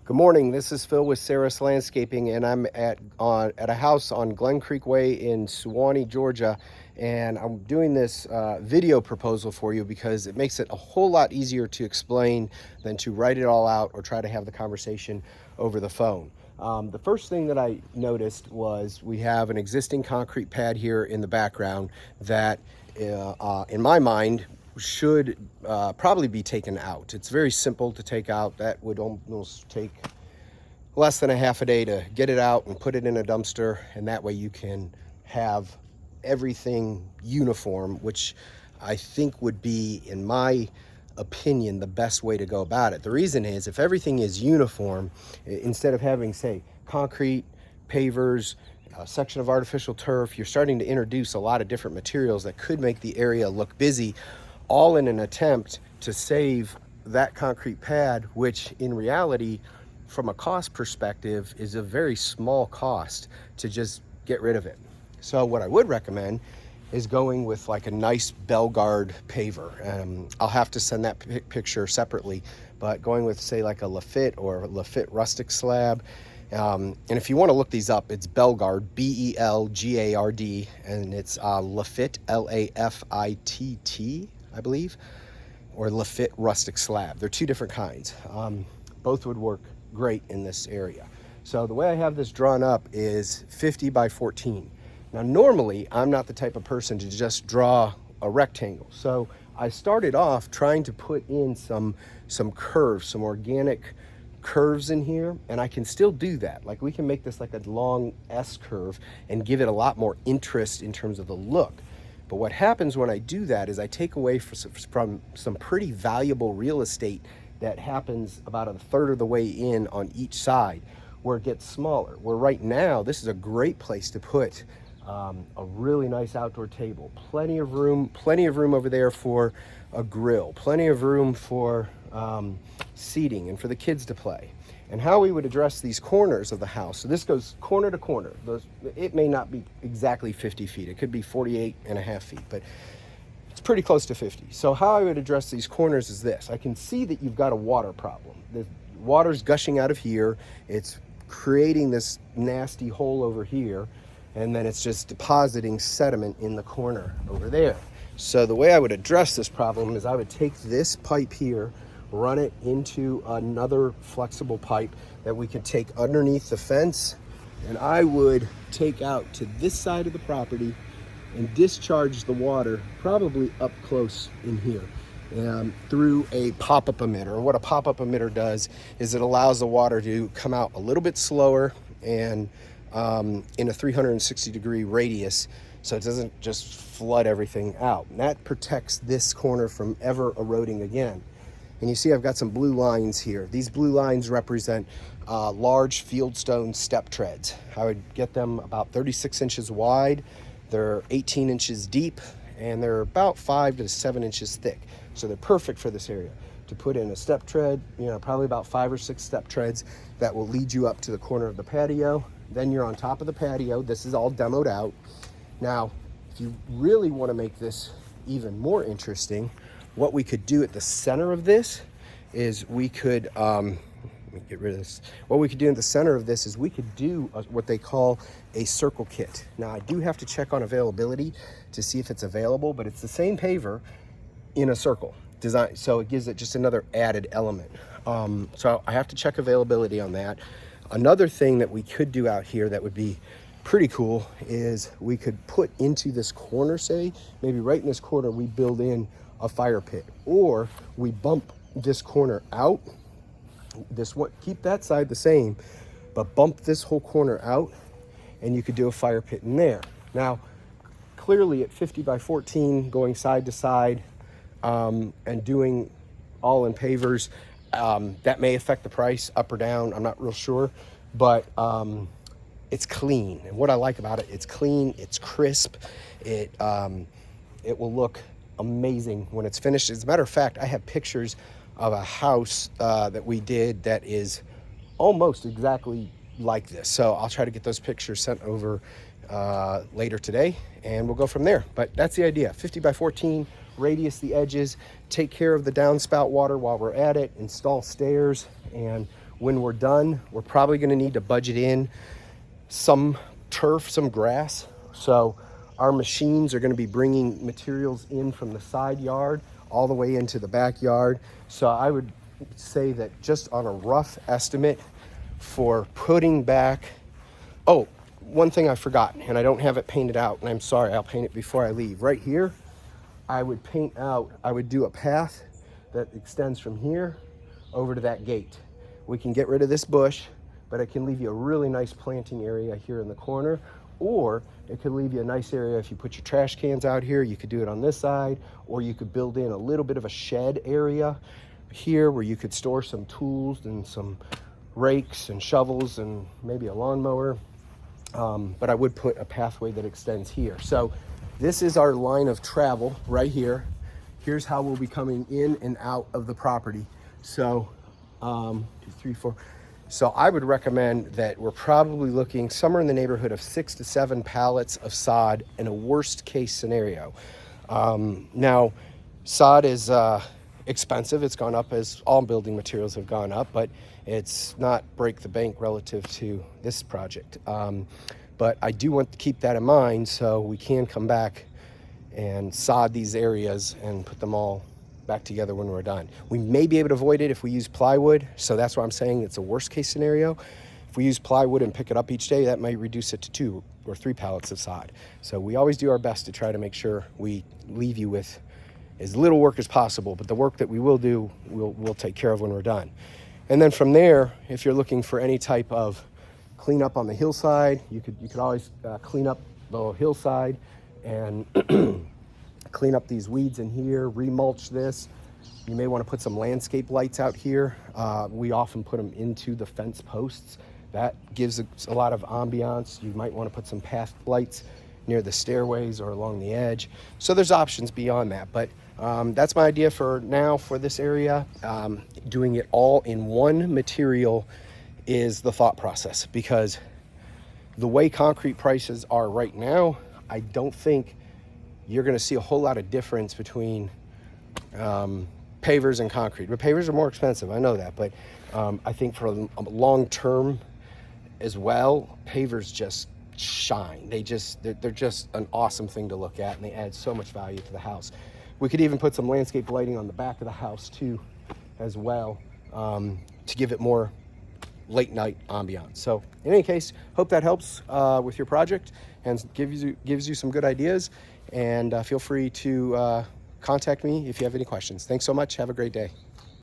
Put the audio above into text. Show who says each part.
Speaker 1: Good morning. This is Phil with Sarros Landscaping, and I'm at a house on Glen Creek Way in Suwanee, Georgia. And I'm doing this video proposal for you because it makes it a whole lot easier to explain than to write it all out or try to have the conversation over the phone. The first thing that I noticed was we have an existing concrete pad here in the background that, in my mind, should probably be taken out. It's very simple to take out. That would almost take less than a half a day to get it out and put it in a dumpster, and that way you can have everything uniform, which I think would be, in my opinion, the best way to go about it. The reason is, if everything is uniform, instead of having, say, concrete, pavers, a section of artificial turf, you're starting to introduce a lot of different materials that could make the area look busy, all in an attempt to save that concrete pad, which in reality, from a cost perspective, is a very small cost to just get rid of it. So what I would recommend is going with like a nice Belgard paver. I'll have to send that picture separately, but going with, say, like a Lafitt or a Lafitt rustic slab. And if you want to look these up, it's Belgard, B-E-L-G-A-R-D, and it's Lafitt, L-A-F-I-T-T, I believe, or Lafitt rustic slab. They're two different kinds. Both would work great in this area. So the way I have this drawn up is 50 by 14. Now, normally, I'm not the type of person to just draw a rectangle. So I started off trying to put in some curves, some organic curves in here, and I can still do that. Like, we can make this like a long S curve and give it a lot more interest in terms of the look. But what happens when I do that is I take away from some pretty valuable real estate that happens about a third of the way in on each side, where it gets smaller. Where right now, this is a great place to put a really nice outdoor table. Plenty of room over there for a grill, plenty of room for seating and for the kids to play. And how we would address these corners of the house. So this goes corner to corner. It may not be exactly 50 feet. It could be 48 and a half feet, but it's pretty close to 50. So how I would address these corners is this. I can see that you've got a water problem. The water's gushing out of here. It's creating this nasty hole over here, and then it's just depositing sediment in the corner over there. So the way I would address this problem is I would take this pipe here, run it into another flexible pipe that we could take underneath the fence, and I would take out to this side of the property and discharge the water probably up close in here through a pop-up emitter. What a pop-up emitter does is it allows the water to come out a little bit slower and in a 360-degree radius, so it doesn't just flood everything out. And that protects this corner from ever eroding again. And you see I've got some blue lines here. These blue lines represent large Fieldstone step treads. I would get them about 36 inches wide. They're 18 inches deep, and they're about 5 to 7 inches thick. So they're perfect for this area to put in a step tread, probably about 5 or 6 step treads that will lead you up to the corner of the patio. Then you're on top of the patio. This is all demoed out. Now, if you really want to make this even more interesting, what we could do at the center of this is we could, let me get rid of this. What we could do in the center of this is we could do what they call a circle kit. Now, I do have to check on availability to see if it's available, but it's the same paver in a circle design. So it gives it just another added element. So I have to check availability on that. Another thing that we could do out here that would be pretty cool is we could put into this corner, say, maybe right in this corner, we build in a fire pit, or we bump this corner out. Keep that side the same, but bump this whole corner out, and you could do a fire pit in there. Now, clearly at 50 by 14, going side to side, and doing all in pavers, that may affect the price up or down. I'm not real sure, but it's clean. And what I like about it, it's clean, it's crisp, it will look amazing when it's finished. As a matter of fact, I have pictures of a house that we did that is almost exactly like this. So I'll try to get those pictures sent over later today, and we'll go from there. But that's the idea. 50 by 14, radius the edges, take care of the downspout water while we're at it, install stairs, and When we're done, we're probably going to need to budget in some turf, some grass. So our machines are going to be bringing materials in from the side yard all the way into the backyard. So I would say that just on a rough estimate for putting back, oh, one thing I forgot, and I don't have it painted out, and I'm sorry, I'll paint it before I leave. Right here, I would do a path that extends from here over to that gate. We can get rid of this bush, but it can leave you a really nice planting area here in the corner, or it could leave you a nice area if you put your trash cans out here. You could do it on this side, or you could build in a little bit of a shed area here where you could store some tools and some rakes and shovels and maybe a lawnmower. But I would put a pathway that extends here. So this is our line of travel right here. Here's how we'll be coming in and out of the property. So 2, 3, 4. So I would recommend that we're probably looking somewhere in the neighborhood of 6 to 7 pallets of sod in a worst case scenario. Now, sod is expensive. It's gone up as all building materials have gone up, but it's not break the bank relative to this project. But I do want to keep that in mind so we can come back and sod these areas and put them all back together when we're done. We may be able to avoid it if we use plywood, so that's why I'm saying it's a worst case scenario. If we use plywood and pick it up each day, that might reduce it to 2 or 3 pallets of sod. So we always do our best to try to make sure we leave you with as little work as possible, but the work that we will do, we'll take care of when we're done. And then from there, if you're looking for any type of cleanup on the hillside, you could always clean up the hillside and clean up these weeds in here, remulch this. You may want to put some landscape lights out here. We often put them into the fence posts. That gives a lot of ambiance. You might want to put some path lights near the stairways or along the edge. So there's options beyond that, but that's my idea for now for this area. Doing it all in one material is the thought process, because the way concrete prices are right now, I don't think you're going to see a whole lot of difference between pavers and concrete. But pavers are more expensive, I know that, but I think for a long term as well, pavers just shine. They're just an awesome thing to look at, and they add so much value to the house. We could even put some landscape lighting on the back of the house too as well, to give it more late night ambiance. So in any case, hope that helps with your project and gives you some good ideas. And feel free to contact me if you have any questions. Thanks so much. Have a great day.